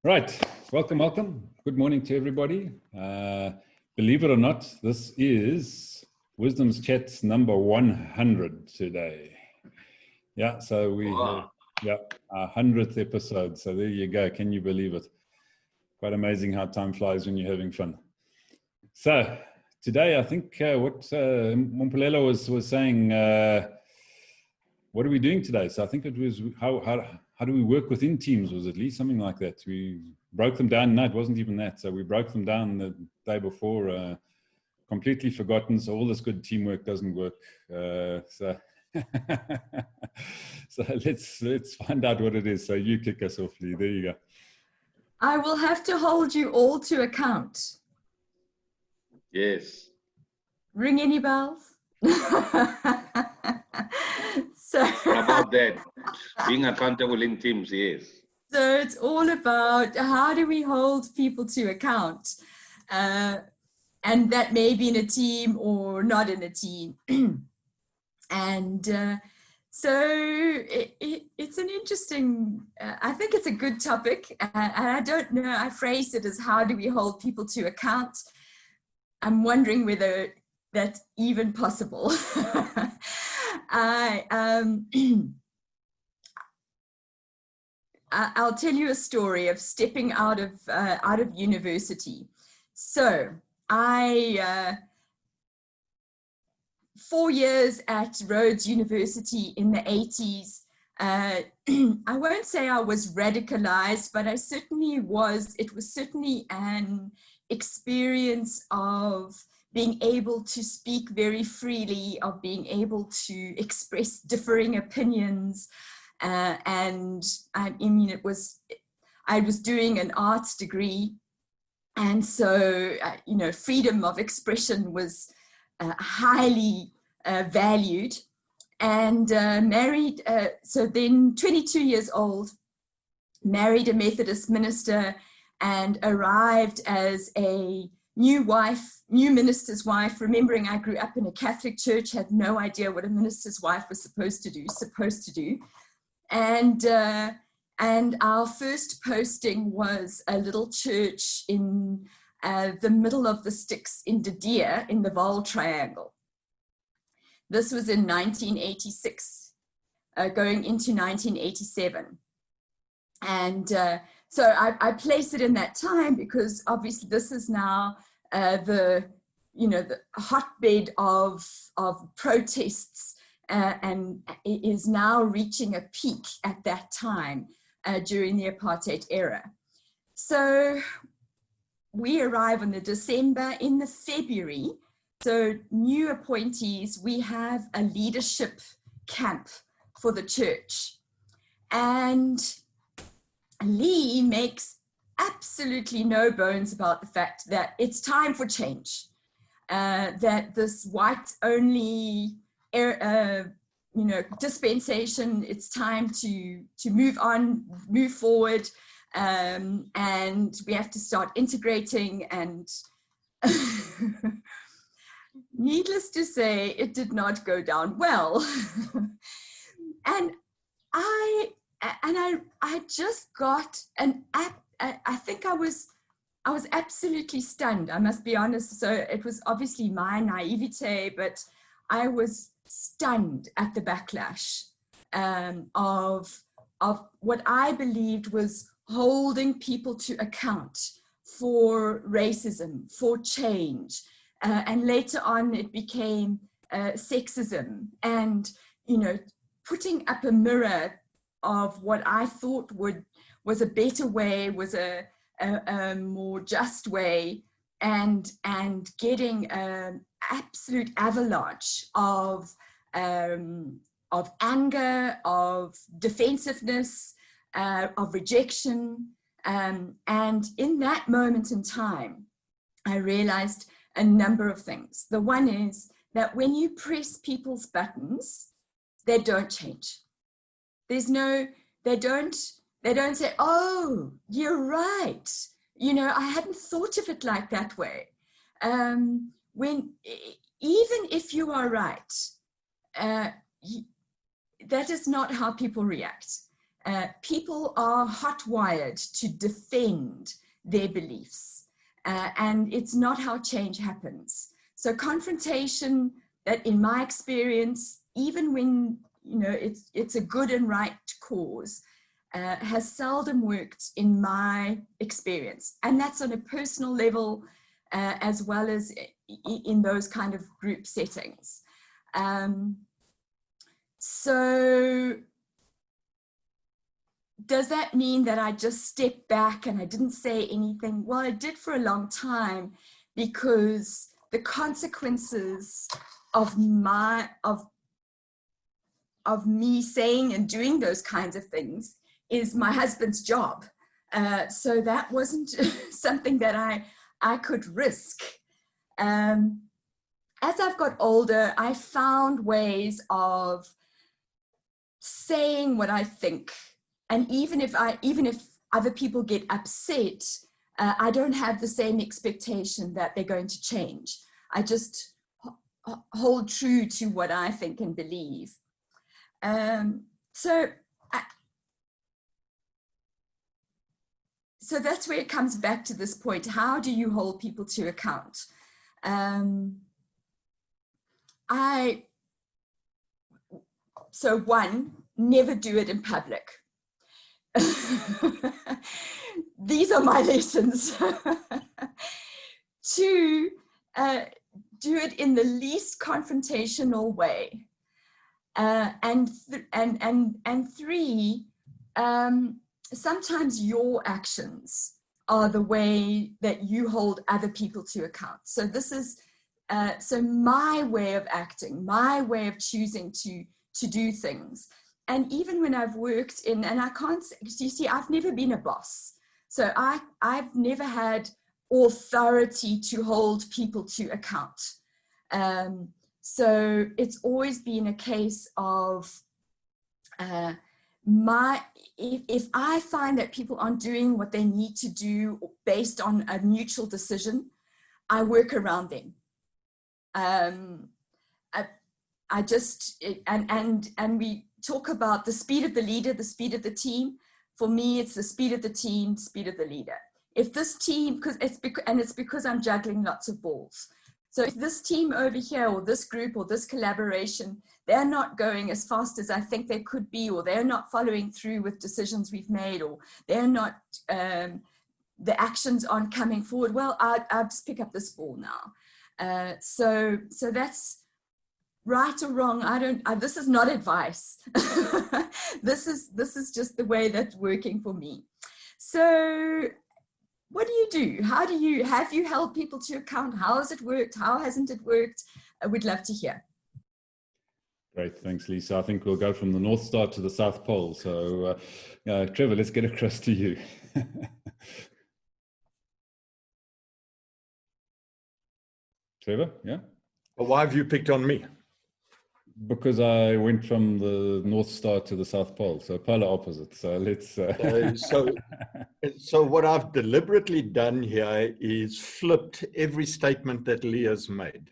Right, welcome. Good morning to everybody. Believe it or not, this is Wisdom's Chats number 100 today. Yeah, so we have, our 100th episode. So there you go. Can you believe it? Quite amazing how time flies when you're having fun. So today, I think what Mompolelo was saying, what are we doing today? So I think it was how do we work within teams, was at least something like that. We broke them down. No, it wasn't even that. So we broke them down the day before, completely forgotten. So all this good teamwork doesn't work. So let's find out what it is. So you kick us off, Lee. There you go. I will have to hold you all to account. Yes. Ring any bells? So About that, being accountable in teams, yes. So it's all about how do we hold people to account, and that may be in a team or not in a team. And so it's an interesting, I think it's a good topic, and I don't know, I phrased it as how do we hold people to account. I'm wondering whether that's even possible. I'll tell you a story of stepping out of university. So I 4 years at Rhodes University in the 80s. I won't say I was radicalized, but I certainly was. It was certainly an experience of being able to speak very freely, of being able to express differing opinions. And I mean, I was doing an arts degree. And so, you know, freedom of expression was highly valued. And married, so then 22 years old, married a Methodist minister and arrived as a new minister's wife, remembering I grew up in a Catholic church, had no idea what a minister's wife was supposed to do. And our first posting was a little church in the middle of the sticks in De Deer in the Vaal Triangle. This was in 1986, going into 1987. And so I place it in that time because obviously this is now the hotbed of protests, and it is now reaching a peak at that time during the apartheid era. So we arrive in the December. In the February, so new appointees, we have a leadership camp for the church. And Lee makes absolutely no bones about the fact that it's time for change, that this white-only dispensation, it's time to move on, move forward, and we have to start integrating. And needless to say, it did not go down well. And I just got I think I was absolutely stunned, I must be honest. So it was obviously my naivete, but I was stunned at the backlash of what I believed was holding people to account for racism, for change. And later on it became sexism, and, you know, putting up a mirror of what I thought was a better way, was a more just way, and getting an absolute avalanche of anger, of defensiveness, of rejection. And in that moment in time, I realized a number of things. The one is that when you press people's buttons, they don't change. They don't say, oh, you're right. You know, I hadn't thought of it like that way. Even if you are right, that is not how people react. people are hot-wired to defend their beliefs, and it's not how change happens. So confrontation, that in my experience, even when it's a good and right cause, has seldom worked in my experience, and that's on a personal level as well as in those kind of group settings. So does that mean that I just stepped back and I didn't say anything? Well, I did for a long time, because the consequences of me saying and doing those kinds of things is my husband's job. So that wasn't something that I could risk. As I've got older, I found ways of saying what I think. And even if other people get upset, I don't have the same expectation that they're going to change. I just hold true to what I think and believe. So that's where it comes back to this point. How do you hold people to account? So one, never do it in public. These are my lessons. Two, do it in the least confrontational way. And three, sometimes your actions are the way that you hold other people to account. So this is so my way of acting, my way of choosing to do things. And even when I've worked in, and I can't, you see, I've never been a boss. So I've never had authority to hold people to account. So it's always been a case of if I find that people aren't doing what they need to do based on a mutual decision, I work around them. I just, and we talk about the speed of the leader, the speed of the team. For me, it's the speed of the team, speed of the leader. If this team, it's because I'm juggling lots of balls. So if this team over here, or this group, or this collaboration, they're not going as fast as I think they could be, or they're not following through with decisions we've made, or they're not, the actions aren't coming forward, well, I'll just pick up this ball now. So that's right or wrong. This is not advice. This is just the way that's working for me. So what do? Have you held people to account? How has it worked? How hasn't it worked? I would love to hear. Great, thanks, Lisa. I think we'll go from the North Star to the South Pole. So, Trevor, let's get across to you. Trevor, yeah? Well, why have you picked on me? Because I went from the North Star to the South Pole, so polar opposite. So let's. So what I've deliberately done here is flipped every statement that Leah's made,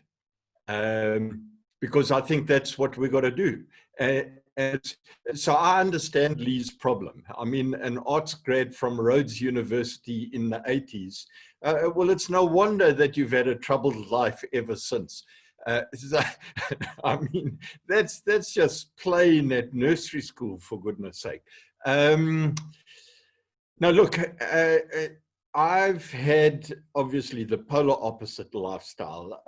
because I think that's what we got to do. And so I understand Lee's problem. I mean, an arts grad from Rhodes University in the 80s. Well, it's no wonder that you've had a troubled life ever since. I mean, that's just plain at nursery school, for goodness sake. Now, look, I've had, obviously, the polar opposite lifestyle.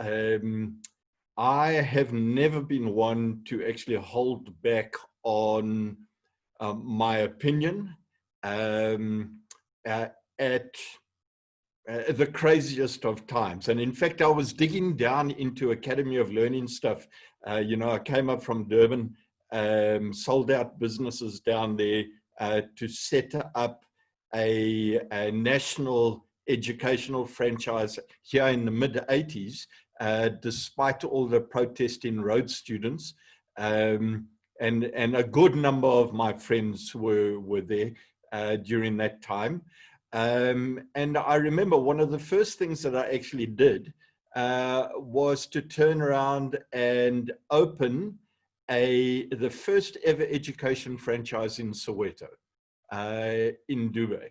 I have never been one to actually hold back on my opinion at the craziest of times. And in fact, I was digging down into Academy of Learning stuff. You know, I came up from Durban, sold out businesses down there to set up a national educational franchise here in the mid-80s, despite all the protesting Rhodes students. And a good number of my friends were there during that time. And I remember one of the first things that I actually did was to turn around and open the first ever education franchise in Soweto. in Dubai.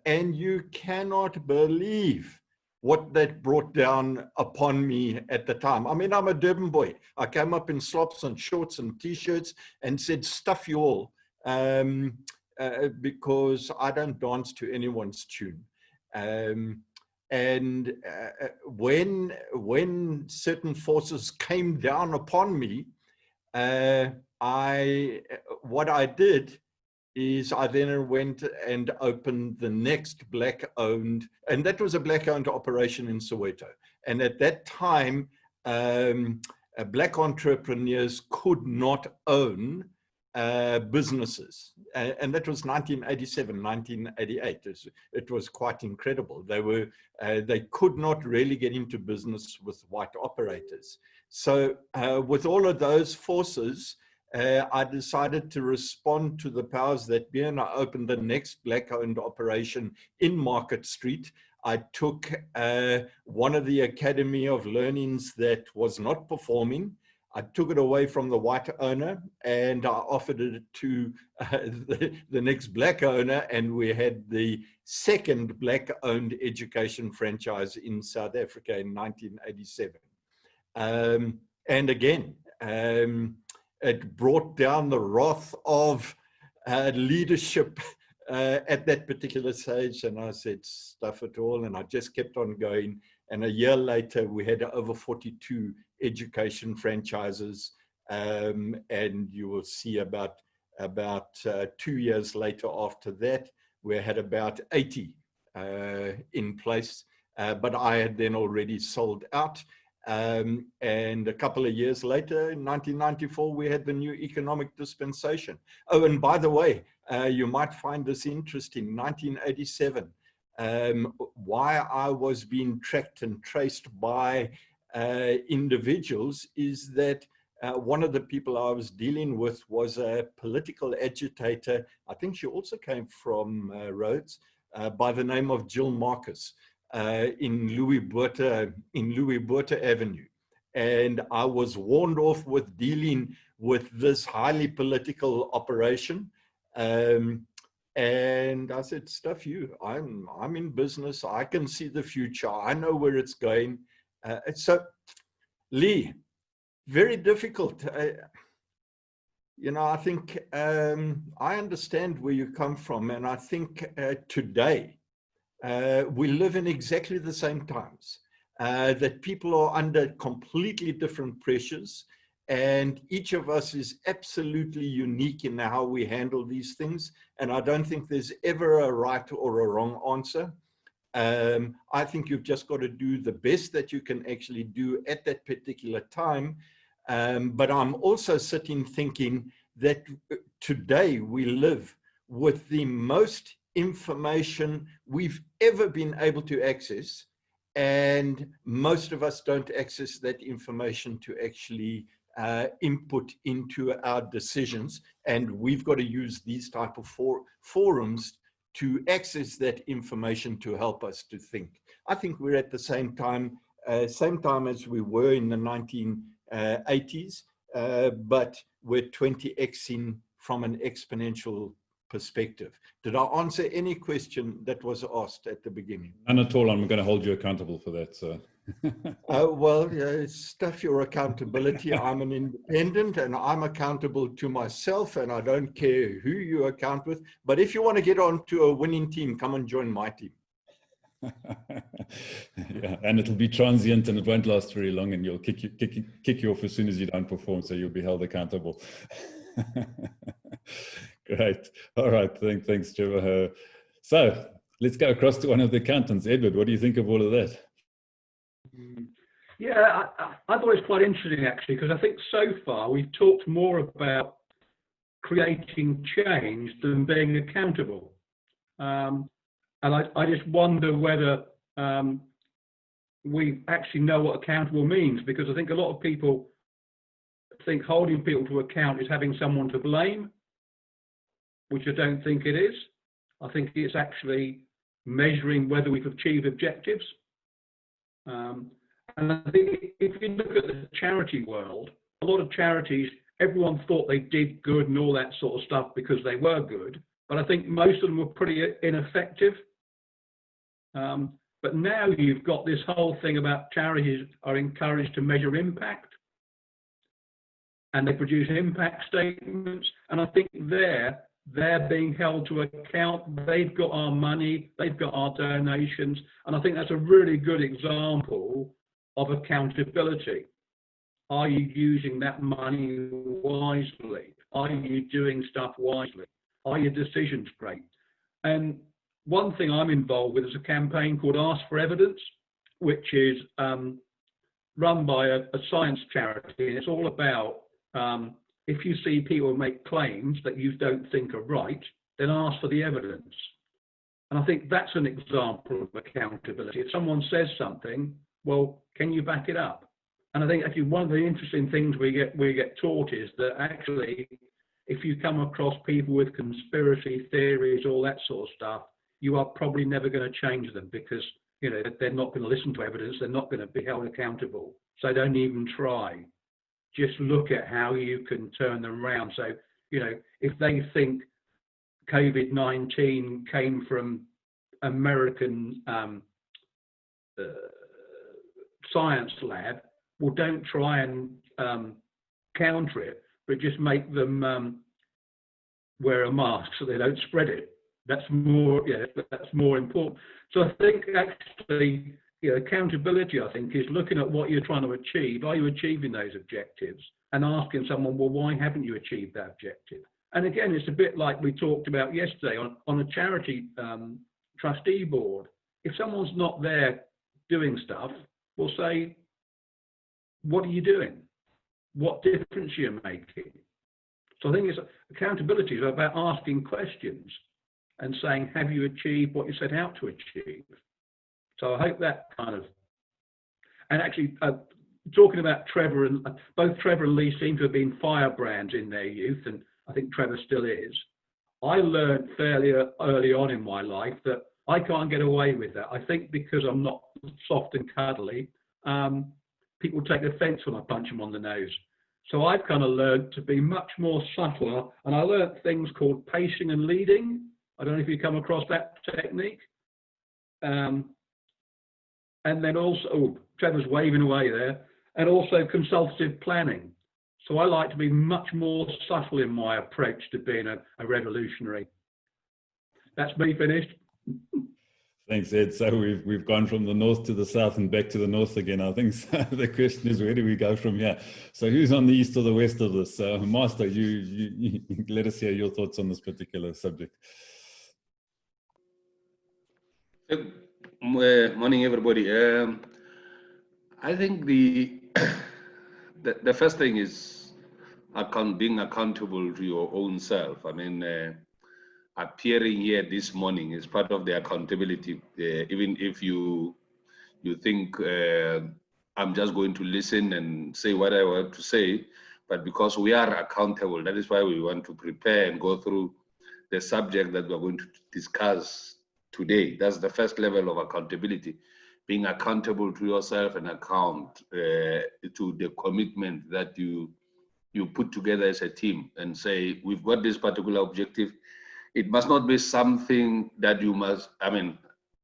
And you cannot believe what that brought down upon me at the time. I mean, I'm a Durban boy. I came up in slops and shorts and t-shirts and said, stuff you all, because I don't dance to anyone's tune. And when certain forces came down upon me, what I did is I then went and opened the next black-owned, and that was a black-owned operation in Soweto. And at that time, black entrepreneurs could not own businesses. And that was 1987, 1988. It was quite incredible. They could not really get into business with white operators. So with all of those forces, I decided to respond to the powers that be, and I opened the next black-owned operation in Market Street. I took one of the Academy of Learnings that was not performing. I took it away from the white owner and I offered it to the next black owner, and we had the second black-owned education franchise in South Africa in 1987. And again, it brought down the wrath of leadership at that particular stage. And I said, stuff it all. And I just kept on going. And a year later, we had over 42 education franchises. And you will see about 2 years later after that, we had about 80 in place. But I had then already sold out. And a couple of years later, in 1994, we had the new economic dispensation. Oh, and by the way, you might find this interesting. 1987, why I was being tracked and traced by individuals is that one of the people I was dealing with was a political agitator. I think she also came from Rhodes, by the name of Jill Marcus. In Louis Botha Avenue. And I was warned off with dealing with this highly political operation. And I said, stuff you, I'm in business. I can see the future. I know where it's going. So Lee, very difficult. You know, I think I understand where you come from. And I think today, we live in exactly the same times, that people are under completely different pressures, and each of us is absolutely unique in how we handle these things. And I don't think there's ever a right or a wrong answer. I think you've just got to do the best that you can actually do at that particular time. But I'm also sitting thinking that today we live with the most information we've ever been able to access, and most of us don't access that information to actually input into our decisions, and we've got to use these type of forums to access that information to help us to think. I think we're at the same time as we were in the 1980s, but we're 20xing from an exponential perspective. Did I answer any question that was asked at the beginning? None at all. I'm going to hold you accountable for that, sir. Well, stuff your accountability. I'm an independent and I'm accountable to myself, and I don't care who you account with. But if you want to get on to a winning team, come and join my team. Yeah, and it'll be transient and it won't last very long, and you'll kick you off as soon as you don't perform, so you'll be held accountable. Great. All right. Thanks, Trevor. So let's go across to one of the accountants. Edward, what do you think of all of that? Yeah, I thought it was quite interesting, actually, because I think so far we've talked more about creating change than being accountable. And I just wonder whether we actually know what accountable means, because I think a lot of people think holding people to account is having someone to blame, which I don't think it is. I think it's actually measuring whether we've achieved objectives. And I think if you look at the charity world, a lot of charities, everyone thought they did good and all that sort of stuff because they were good. but I think most of them were pretty ineffective. But now you've got this whole thing about charities are encouraged to measure impact, and they produce impact statements. And I think they're being held to account. They've got our money, they've got our donations, and I think that's a really good example of accountability. Are you using that money wisely? Are you doing stuff wisely? Are your decisions great? And one thing I'm involved with is a campaign called Ask for Evidence, which is run by a science charity, and it's all about if you see people make claims that you don't think are right, then ask for the evidence. And I think that's an example of accountability. If someone says something, well, can you back it up? And I think actually one of the interesting things we get taught is that actually, if you come across people with conspiracy theories, all that sort of stuff, you are probably never going to change them, because you know they're not going to listen to evidence. They're not going to be held accountable. So don't even try. Just look at how you can turn them around. So, you know, if they think COVID-19 came from American science lab, well, don't try and counter it, but just make them wear a mask so they don't spread it. That's more, yeah, that's more important. So I think actually, you know, accountability, I think, is looking at what you're trying to achieve. Are you achieving those objectives? And asking someone, well, why haven't you achieved that objective? And again, it's a bit like we talked about yesterday on a charity trustee board. If someone's not there doing stuff, we'll say, what are you doing? What difference are you making? So I think accountability is about asking questions and saying, have you achieved what you set out to achieve? So I hope that kind of, and actually talking about Trevor, and both Trevor and Lee seem to have been firebrands in their youth, and I think Trevor still is. I learned fairly early on in my life that I can't get away with that. I think because I'm not soft and cuddly, people take offense when I punch them on the nose. So I've kind of learned to be much more subtler, and I learned things called pacing and leading. I don't know if you come across that technique. And then also, oh, Trevor's waving away there, and also consultative planning. So I like to be much more subtle in my approach to being a revolutionary. That's me finished. Thanks, Ed. So we've gone from the north to the south and back to the north again. I think the question is, where do we go from here? So who's on the east or the west of this? Master, you let us hear your thoughts on this particular subject. Morning, everybody. I think the first thing is being accountable to your own self. I mean, appearing here this morning is part of the accountability. Even if you think I'm just going to listen and say what I want to say, but because we are accountable, that is why we want to prepare and go through the subject that we're going to discuss today. That's the first level of accountability, being accountable to yourself and account to the commitment that you put together as a team and say, we've got this particular objective. It must not be something that you must, I mean,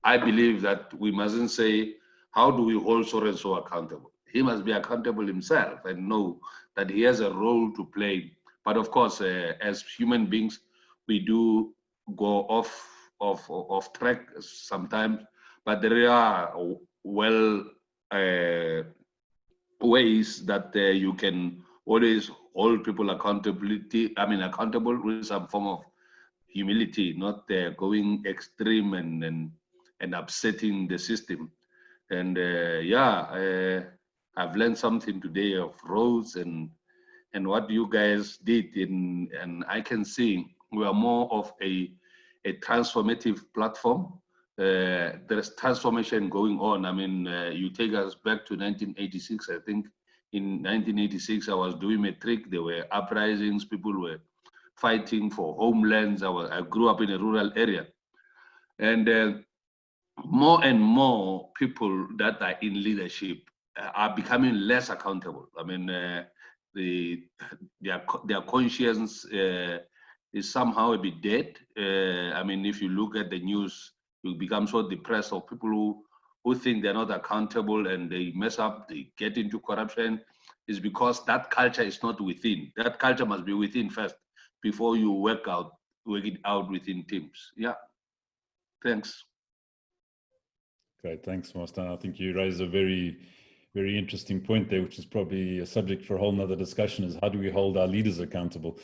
I believe that we mustn't say, how do we hold so and so accountable? He must be accountable himself and know that he has a role to play. But of course, as human beings, we do go off track sometimes, but there are ways that you can always hold people accountable with some form of humility, not going extreme and upsetting the system. And I've learned something today of roads and what you guys did, and I can see we are more of a transformative platform. There's transformation going on. I mean, you take us back to 1986. I think in 1986, I was doing matric. There were uprisings. People were fighting for homelands. I grew up in a rural area. And more and more people that are in leadership are becoming less accountable. I mean, their conscience is somehow a bit dead. I mean, if you look at the news, you become so depressed of people who think they're not accountable and they mess up, they get into corruption, is because that culture is not within. That culture must be within first before you work it out within teams. Yeah. Thanks. Great, thanks, Master. I think you raise a very interesting point there, which is probably a subject for a whole nother discussion, is how do we hold our leaders accountable?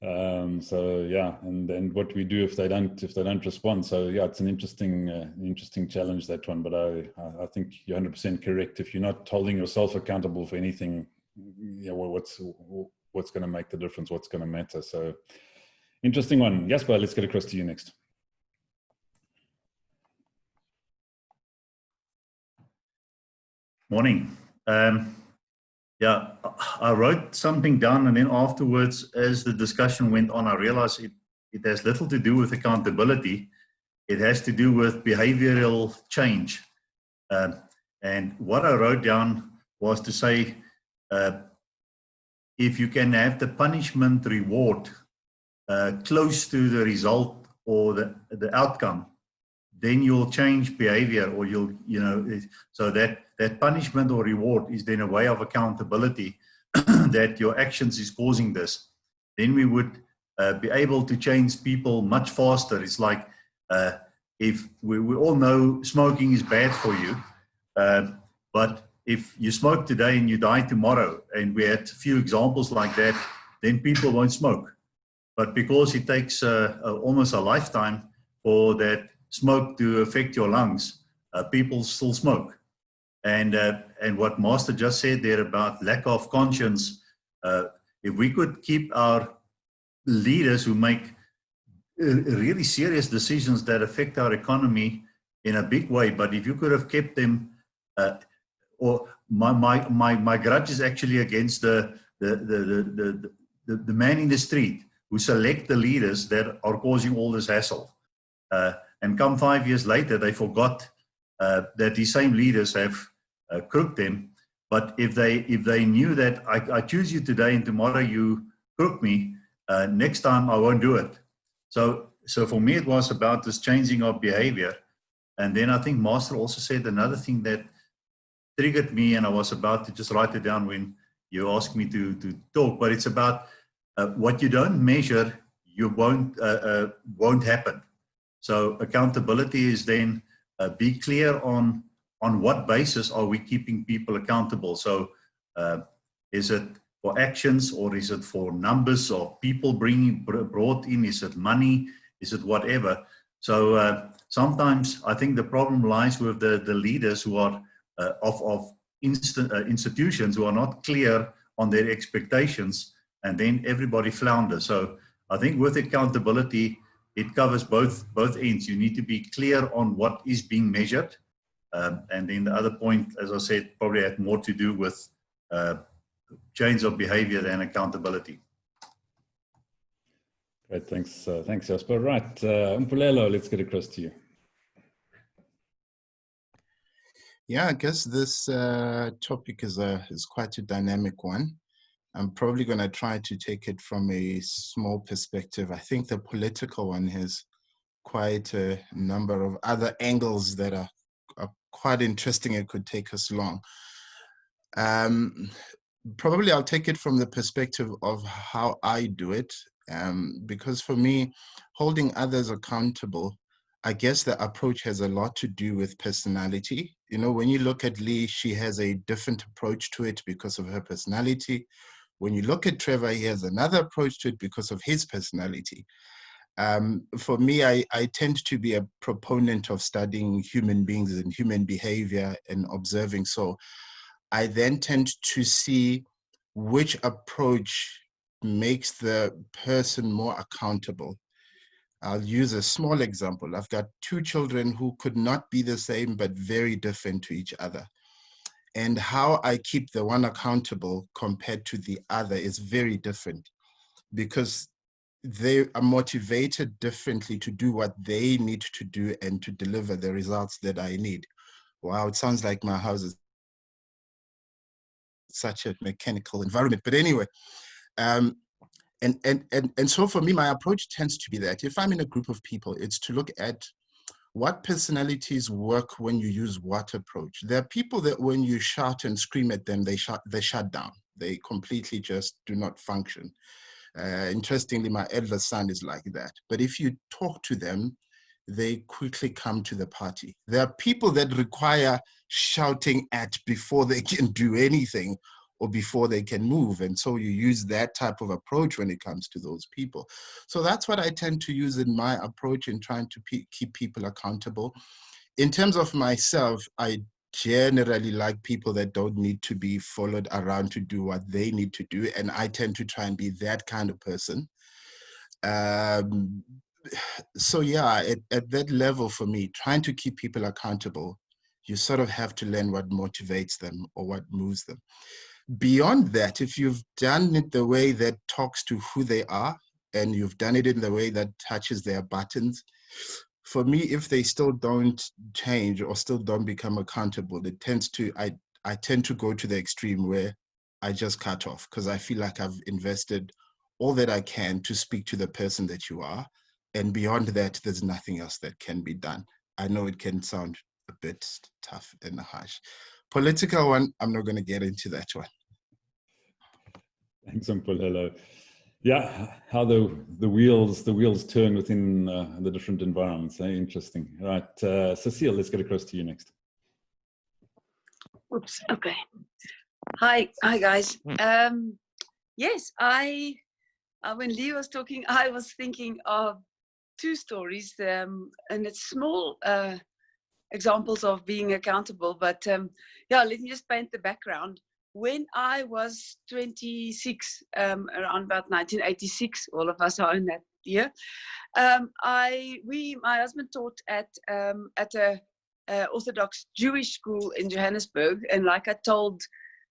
So yeah, and what we do if they don't respond. So yeah, it's an interesting challenge, that one. But I think you're 100% correct. If you're not holding yourself accountable for anything, yeah, well, what's going to make the difference? What's going to matter? So interesting one. Jasper, let's get across to you next. Morning. Yeah, I wrote something down, and then afterwards, as the discussion went on, I realized it has little to do with accountability. It has to do with behavioral change. And what I wrote down was to say, if you can have the punishment reward close to the result or the outcome, then you'll change behavior, or so that punishment or reward is then a way of accountability that your actions is causing this. Then we would be able to change people much faster. It's like if we all know smoking is bad for you, but if you smoke today and you die tomorrow, and we had a few examples like that, then people won't smoke. But because it takes almost a lifetime for that smoke to affect your lungs, people still smoke. And what Master just said there about lack of conscience, if we could keep our leaders who make really serious decisions that affect our economy in a big way, but if you could have kept them, or my grudge is actually against the man in the street who select the leaders that are causing all this hassle. And come 5 years later, they forgot that these same leaders have crooked them. But if they knew that I choose you today and tomorrow you crook me, next time I won't do it. So for me, it was about this changing of behavior. And then I think Master also said another thing that triggered me, and I was about to just write it down when you asked me to talk. But it's about what you don't measure, you won't happen. So accountability is then be clear on what basis are we keeping people accountable. So is it for actions, or is it for numbers of people brought in? Is it money? Is it whatever? So sometimes I think the problem lies with the leaders who are of institutions who are not clear on their expectations, and then everybody flounders. So I think with accountability, it covers both ends. You need to be clear on what is being measured. And then the other point, as I said, probably had more to do with change of behavior than accountability. Great, thanks, Jasper. Right, Mpulelo, let's get across to you. Yeah, I guess this topic is quite a dynamic one. I'm probably going to try to take it from a small perspective. I think the political one has quite a number of other angles that are quite interesting and could take us long. Probably I'll take it from the perspective of how I do it, because for me, holding others accountable, I guess the approach has a lot to do with personality. You know, when you look at Lee, she has a different approach to it because of her personality. When you look at Trevor, he has another approach to it because of his personality. For me, I tend to be a proponent of studying human beings and human behavior and observing. So I then tend to see which approach makes the person more accountable. I'll use a small example. I've got two children who could not be the same, but very different to each other. And how I keep the one accountable compared to the other is very different, because they are motivated differently to do what they need to do and to deliver the results that I need. Wow, it sounds like my house is such a mechanical environment. But anyway, And so for me, my approach tends to be that if I'm in a group of people, it's to look at what personalities work when you use what approach. There are people that when you shout and scream at them, they shut down. They completely just do not function. Interestingly, my elder son is like that. But if you talk to them, they quickly come to the party. There are people that require shouting at before they can do anything or before they can move. And so you use that type of approach when it comes to those people. So that's what I tend to use in my approach in trying to keep people accountable. In terms of myself, I generally like people that don't need to be followed around to do what they need to do. And I tend to try and be that kind of person. So yeah, at that level for me, trying to keep people accountable, you sort of have to learn what motivates them or what moves them. Beyond that, if you've done it the way that talks to who they are, and you've done it in the way that touches their buttons, for me, if they still don't change or still don't become accountable, it tends to, I tend to go to the extreme where I just cut off, because I feel like I've invested all that I can to speak to the person that you are. And beyond that, there's nothing else that can be done. I know it can sound a bit tough and harsh. Political one, I'm not going to get into that one. Thanks, Hello. Yeah, how the wheels turn within the different environments. Interesting. Right, Cecile, let's get across to you next. Oops. Okay. Hi guys. Yes, when Lee was talking, I was thinking of two stories, and it's small examples of being accountable. But yeah, let me just paint the background. When I was 26, around about 1986, all of us are in that year. My husband taught at a Orthodox Jewish school in Johannesburg, and like I told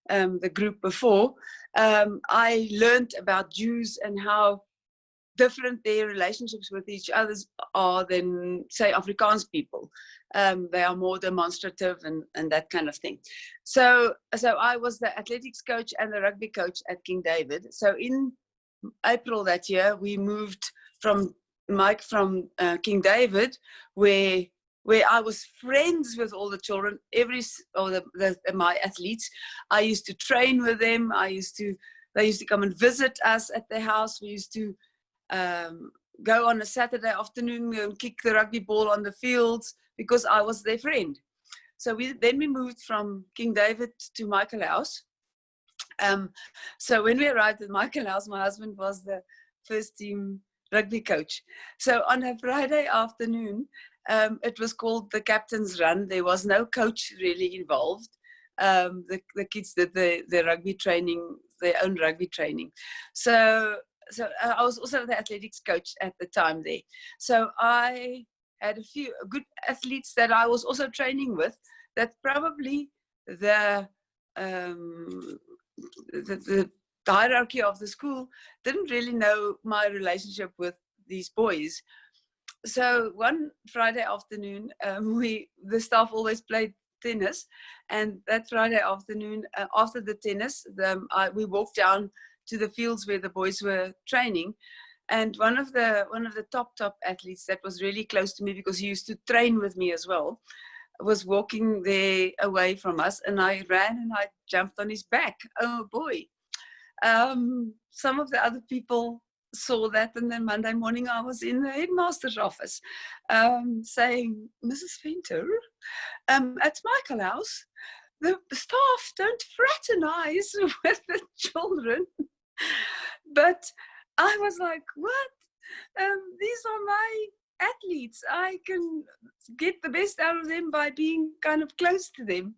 the group before, I learned about Jews and how different their relationships with each other are than, say, Afrikaans people. They are more demonstrative and that kind of thing. So I was the athletics coach and the rugby coach at King David. So in April that year, we moved from King David, where I was friends with all the children, my athletes. I used to train with them. They used to come and visit us at their house. We used to go on a Saturday afternoon and kick the rugby ball on the fields because I was their friend. So then we moved from King David to Michael House. So when we arrived at Michael House, my husband was the first team rugby coach. So on a Friday afternoon, it was called the captain's run. There was no coach really involved. The kids did their rugby training, their own rugby training. So I was also the athletics coach at the time there. So I had a few good athletes that I was also training with, that probably the hierarchy of the school didn't really know my relationship with these boys. So one Friday afternoon, the staff always played tennis, and that Friday afternoon, after the tennis, we walked down to the fields where the boys were training, and one of the top athletes that was really close to me, because he used to train with me as well, was walking there away from us, and I ran and I jumped on his back. Oh boy. Some of the other people saw that, and then Monday morning I was in the headmaster's office saying, Mrs. Venter, at Michael House, the staff don't fraternize with the children. But I was like, what? These are my athletes. I can get the best out of them by being kind of close to them.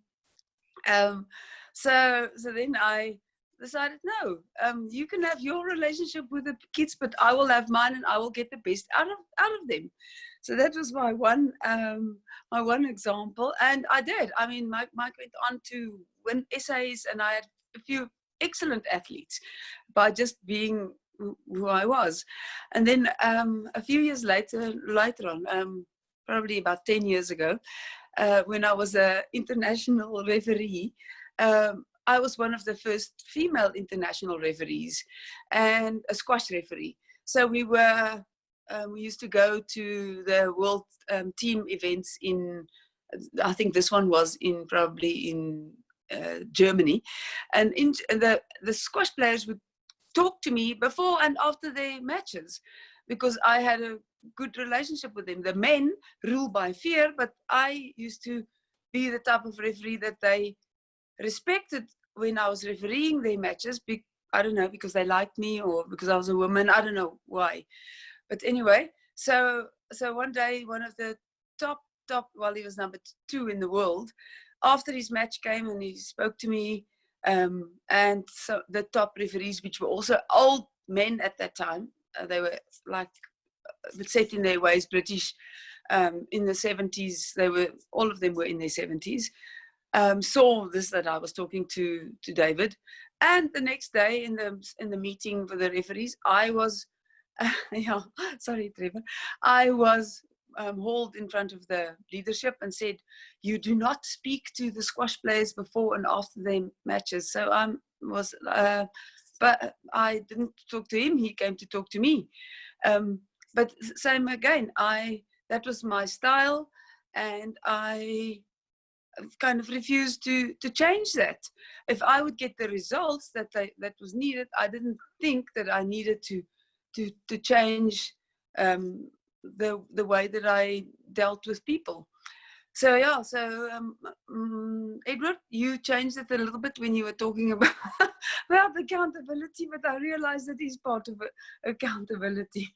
So then I decided, no, you can have your relationship with the kids, but I will have mine, and I will get the best out of them. So that was my one example, and I did. I mean, Mike went on to win essays, and I had a few excellent athletes by just being who I was. And then a few years later on, probably about 10 years ago, when I was an international referee, I was one of the first female international referees and a squash referee. So we used to go to the world team events in, I think this one was probably in Germany. And the squash players would talk to me before and after their matches, because I had a good relationship with them. The men rule by fear, but I used to be the type of referee that they respected when I was refereeing their matches. I don't know, because they liked me or because I was a woman. I don't know why. But anyway, so one day, one of the top, well, he was number 2 in the world, after his match came and he spoke to me, and so the top referees, which were also old men at that time, they were like set in their ways, British, in the 70s, all of them were in their 70s, saw this, that I was talking to David. And the next day in the meeting for the referees, I was, yeah, sorry, Trevor, I was hauled in front of the leadership and said, you do not speak to the squash players before and after their matches. So but I didn't talk to him, he came to talk to me. But same again, that was my style, and I kind of refused to change that. If I would get the results that was needed, I didn't think that I needed to change the way that I dealt with people. So yeah, Edward, you changed it a little bit when you were talking about accountability, but I realized that is part of accountability.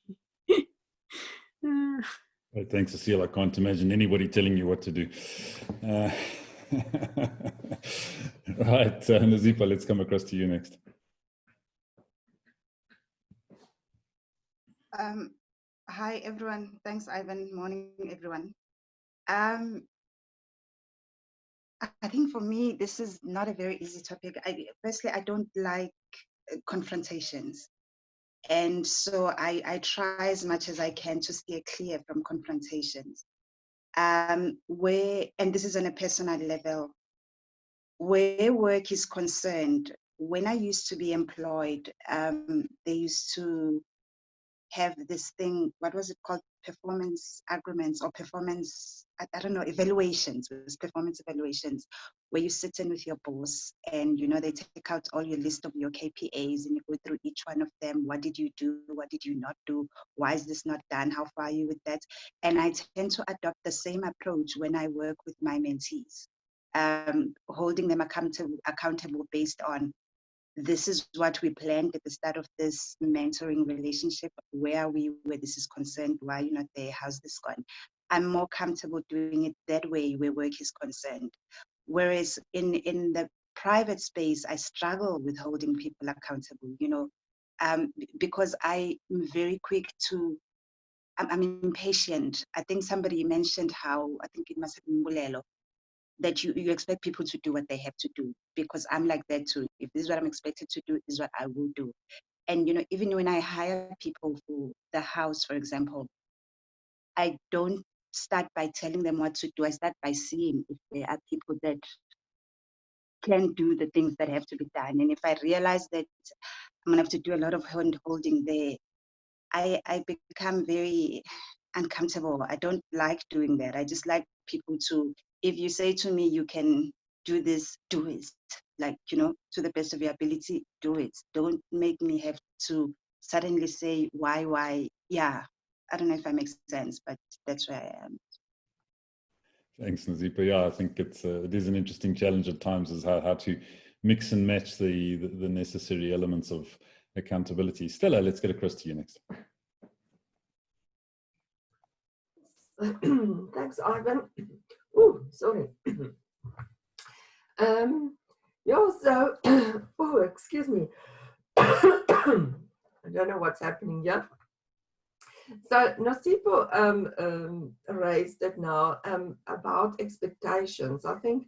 Thanks, Cecile. I can't imagine anybody telling you what to do. Right, Nazipa, let's come across to you next. Hi, everyone. Thanks, Ivan. Morning, everyone. I think for me, this is not a very easy topic. Firstly, I don't like confrontations. And so I try as much as I can to steer clear from confrontations. And this is on a personal level, where work is concerned, when I used to be employed, they used to have this thing, what was it called? Performance agreements or performance, I don't know, evaluations, performance evaluations, where you sit in with your boss and, they take out all your list of your KPAs and you go through each one of them. What did you do? What did you not do? Why is this not done? How far are you with that? And I tend to adopt the same approach when I work with my mentees, holding them accountable based on, this is what we planned at the start of this mentoring relationship. Where are we where this is concerned? Why are you not there? How's this going? I'm more comfortable doing it that way where work is concerned. Whereas in the private space, I struggle with holding people accountable, because I'm very quick to, I'm impatient. I think somebody mentioned how, I think it must have been Mulelo, that you expect people to do what they have to do, because I'm like that too. If this is what I'm expected to do, this is what I will do. And even when I hire people for the house, for example, I don't start by telling them what to do. I start by seeing if there are people that can do the things that have to be done. And if I realize that I'm gonna have to do a lot of hand holding there, I become very uncomfortable. I don't like doing that. I just like people to, if you say to me, you can do this, do it. Like, to the best of your ability, do it. Don't make me have to suddenly say why. Yeah, I don't know if that makes sense, but that's where I am. Thanks, Nazipa. Yeah, I think it is an interesting challenge at times, is how to mix and match the necessary elements of accountability. Stella, let's get across to you next. Thanks, Ivan. Oh, sorry. Yeah, so, oh, excuse me. I don't know what's happening here. So Nasipo raised it now about expectations. I think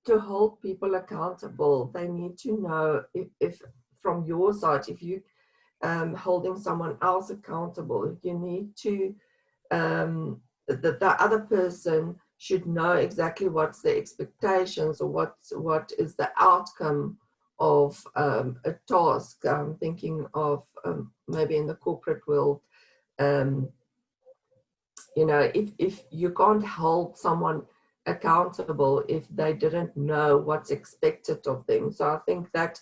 to hold people accountable, they need to know if from your side, if you holding someone else accountable, you need to, the other person should know exactly what's the expectations or what is the outcome a task. I'm thinking of maybe in the corporate world, you know, if you can't hold someone accountable if they didn't know what's expected of them. So I think that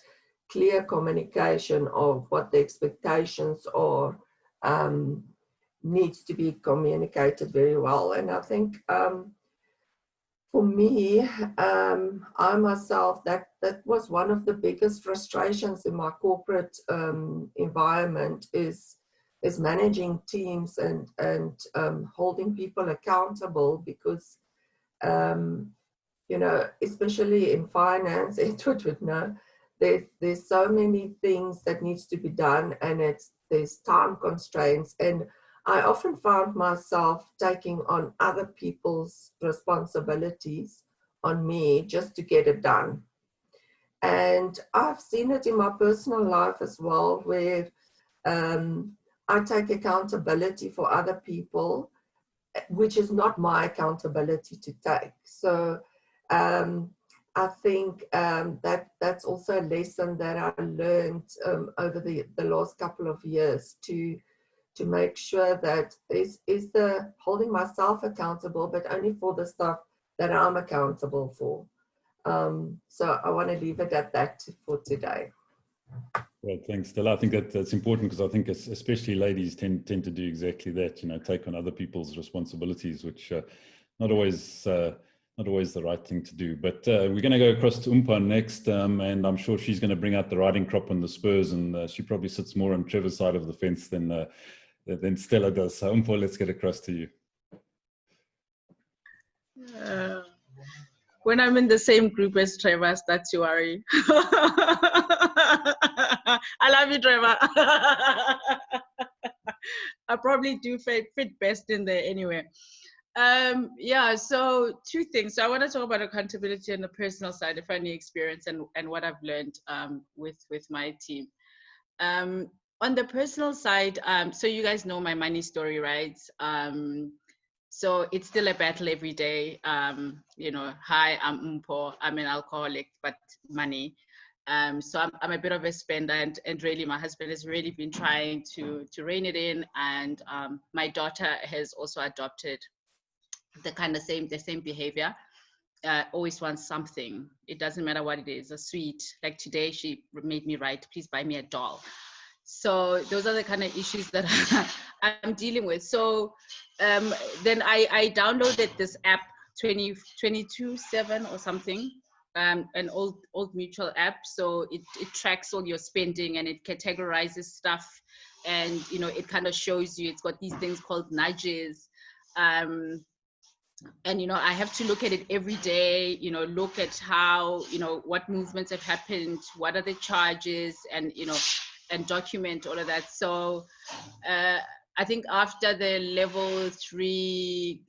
clear communication of what the expectations are needs to be communicated very well. And I think for me, I myself, that was one of the biggest frustrations in my corporate environment is managing teams and holding people accountable, because you know, especially in finance, Edward would know, there's so many things that needs to be done, and there's time constraints. And I often found myself taking on other people's responsibilities on me just to get it done. And I've seen it in my personal life as well, where I take accountability for other people, which is not my accountability to take. So I think that's also a lesson that I learned over the last couple of years, to make sure that is the holding myself accountable, but only for the stuff that I'm accountable for. So I want to leave it at that for today. Well, thanks, Stella. I think that's important, because I think especially ladies tend to do exactly that, you know, take on other people's responsibilities, which not always the right thing to do. But we're going to go across to Umpa next, and I'm sure she's going to bring out the riding crop on the Spurs, and she probably sits more on Trevor's side of the fence than Stella does. So Umpa, let's get across to you. When I'm in the same group as Trevor, I start to worry. I love you, Trevor. I probably do fit best in there anyway. Yeah, so two things. So I want to talk about accountability on the personal side, the funny experience, and what I've learned with my team. On the personal side, so you guys know my money story, right? So it's still a battle every day. You know, hi, I'm Umpo. I'm an alcoholic, but money. So I'm a bit of a spender, and really my husband has really been trying to rein it in. And my daughter has also adopted the same behavior. Always wants something. It doesn't matter what it is, a sweet. Like today, she made me write, please buy me a doll. So those are the kind of issues that I'm dealing with. So then I downloaded this app, 22/7 or something, an old mutual app. So it tracks all your spending, and it categorizes stuff, and you know, it kind of shows you, it's got these things called nudges. And you know, I have to look at it every day, you know, look at how, you know, what movements have happened, what are the charges, and you know, and document all of that. So I think after the level 3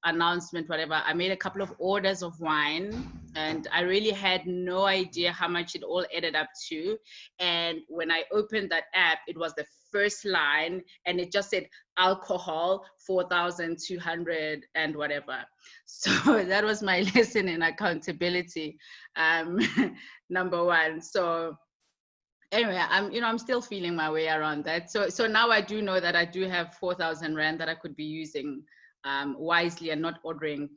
announcement, whatever, I made a couple of orders of wine, and I really had no idea how much it all added up to. And when I opened that app, it was the first line, and it just said alcohol 4,200 and whatever. So that was my lesson in accountability, number one. So anyway, I'm still feeling my way around that. So now I do know that I do have 4,000 Rand that I could be using wisely, and not ordering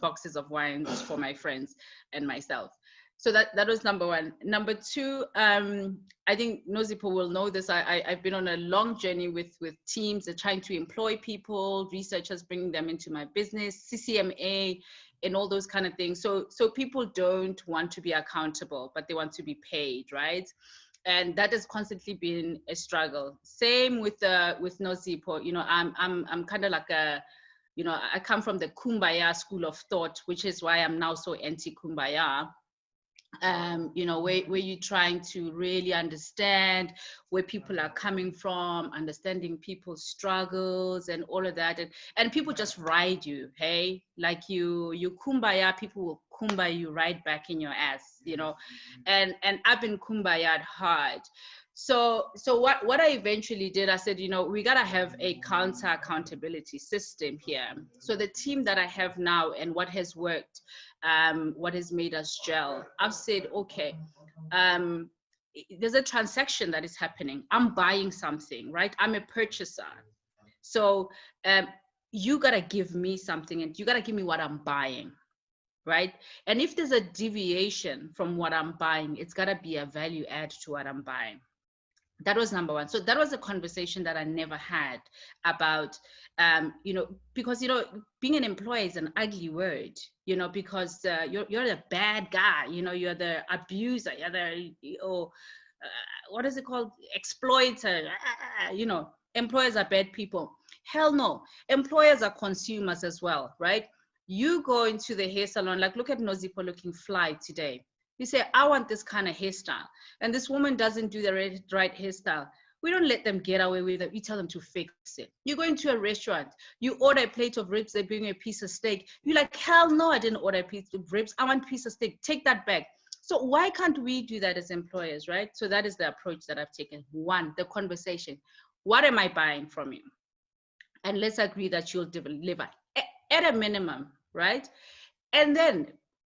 boxes of wines for my friends and myself. So that was number one. Number two, I think Nozipo will know this. I've been on a long journey with teams that trying to employ people, researchers bringing them into my business, CCMA, and all those kind of things. So people don't want to be accountable, but they want to be paid, right? And that has constantly been a struggle. Same with Nozipo. You know, I'm kind of like a, you know, I come from the Kumbaya school of thought, which is why I'm now so anti-Kumbaya. You know, where you're trying to really understand where people are coming from, understanding people's struggles and all of that, and people just ride you, hey, like you kumbaya, people will kumbaya you right back in your ass, you know, and I've been kumbaya'd hard. So what I eventually did, I said, you know, we gotta have a counter accountability system here. So the team that I have now, and what has worked, what has made us gel, I've said, okay, there's a transaction that is happening. I'm buying something, right? I'm a purchaser. So you gotta give me something, and you gotta give me what I'm buying, right? And if there's a deviation from what I'm buying, it's gotta be a value add to what I'm buying. That was number one. So that was a conversation that I never had about, you know, because, you know, being an employee is an ugly word, you know, because you're the bad guy, you know, you're the abuser, you're the, or what is it called? Exploiter, you know, employers are bad people. Hell no. Employers are consumers as well, right? You go into the hair salon, like look at Nozipo looking fly today. You say, I want this kind of hairstyle. And this woman doesn't do the right hairstyle. We don't let them get away with it. We tell them to fix it. You go into a restaurant, you order a plate of ribs, they bring you a piece of steak. You're like, hell no, I didn't order a piece of ribs. I want a piece of steak. Take that back. So why can't we do that as employers, right? So that is the approach that I've taken. One, the conversation. What am I buying from you? And let's agree that you'll deliver at a minimum, right? And then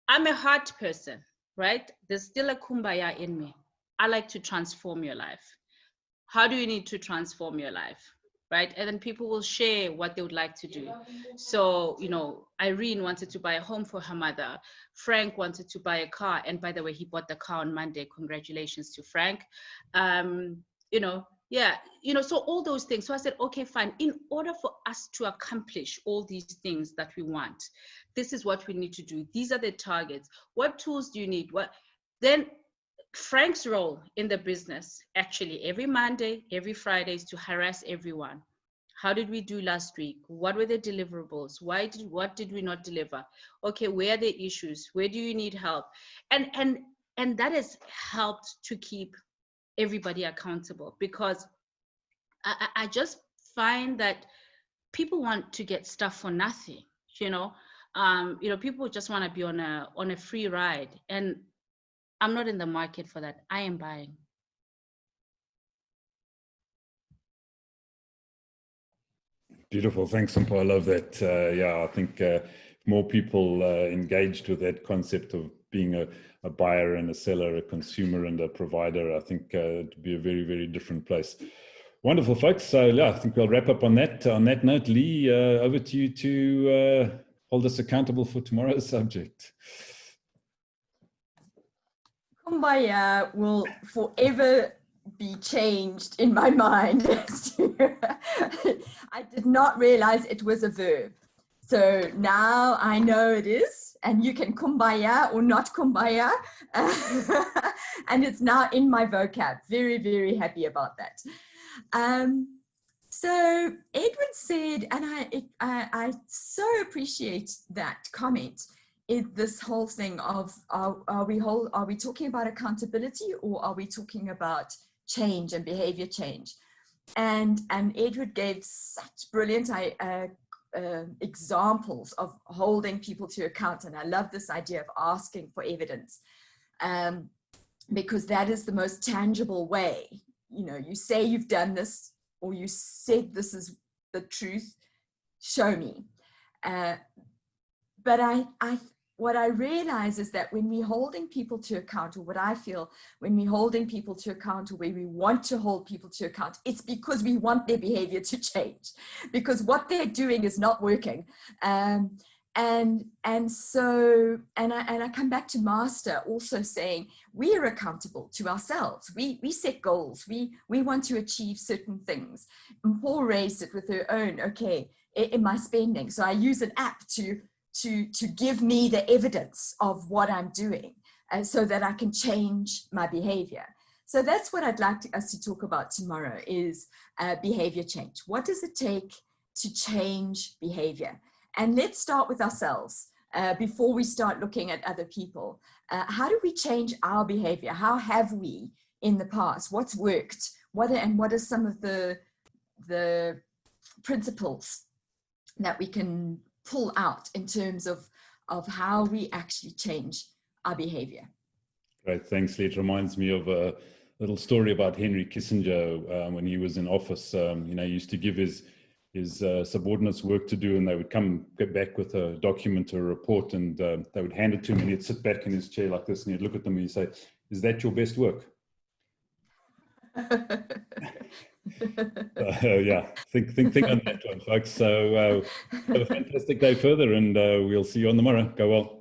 I'm a heart person, right? There's still a kumbaya in me. I like to transform your life. How do you need to transform your life, right? And then people will share what they would like to do. So, you know, Irene wanted to buy a home for her mother. Frank wanted to buy a car. And by the way, he bought the car on Monday. Congratulations to Frank. You know, yeah, you know, so all those things. So I said, okay, fine. In order for us to accomplish all these things that we want, this is what we need to do. These are the targets. What tools do you need? What then? Frank's role in the business, actually, every Monday, every Friday, is to harass everyone. How did we do last week? What were the deliverables? What did we not deliver? Okay, where are the issues? Where do you need help? And that has helped to keep everybody accountable, because I just find that people want to get stuff for nothing, you know. People just want to be on a free ride, and I'm not in the market for that. I am buying. Beautiful. Thanks, Sampo. I love that. Yeah, I think more people engaged with that concept of being a buyer and a seller, a consumer and a provider, I think it'd be a very, very different place. Wonderful, folks. So yeah, I think we'll wrap up on that. On that note, Lee, over to you to hold us accountable for tomorrow's subject. Kumbaya will forever be changed in my mind. I did not realize it was a verb. So now I know it is, and you can kumbaya or not kumbaya. And it's now in my vocab. Very, very happy about that. So Edward said, and I so appreciate that comment, this whole thing of are we talking about accountability, or are we talking about change and behavior change? And Edward gave such brilliant examples of holding people to account, and I love this idea of asking for evidence, because that is the most tangible way. You know, you say you've done this, or you said this is the truth, show me. But what I realize is that when we're holding people to account, or what I feel when we're holding people to account, or where we want to hold people to account, it's because we want their behavior to change, because what they're doing is not working. And so I come back to Master also saying we are accountable to ourselves. We set goals. We want to achieve certain things. And Paul raised it with her own, okay, in my spending. So I use an app to give me the evidence of what I'm doing, so that I can change my behavior. So that's what I'd like us to talk about tomorrow is behavior change. What does it take to change behavior? And let's start with ourselves before we start looking at other people. How do we change our behavior? How have we in the past? What's worked? What are some of the principles that we can pull out in terms of how we actually change our behavior? Great, thanks, Lee. It reminds me of a little story about Henry Kissinger when he was in office. He used to give his subordinates work to do, and they would get back with a document or a report, and they would hand it to him, and he'd sit back in his chair like this, and he'd look at them and he'd say, Is that your best work? Yeah, think on that one, folks. So have a fantastic day further, and we'll see you on the morrow. Go well.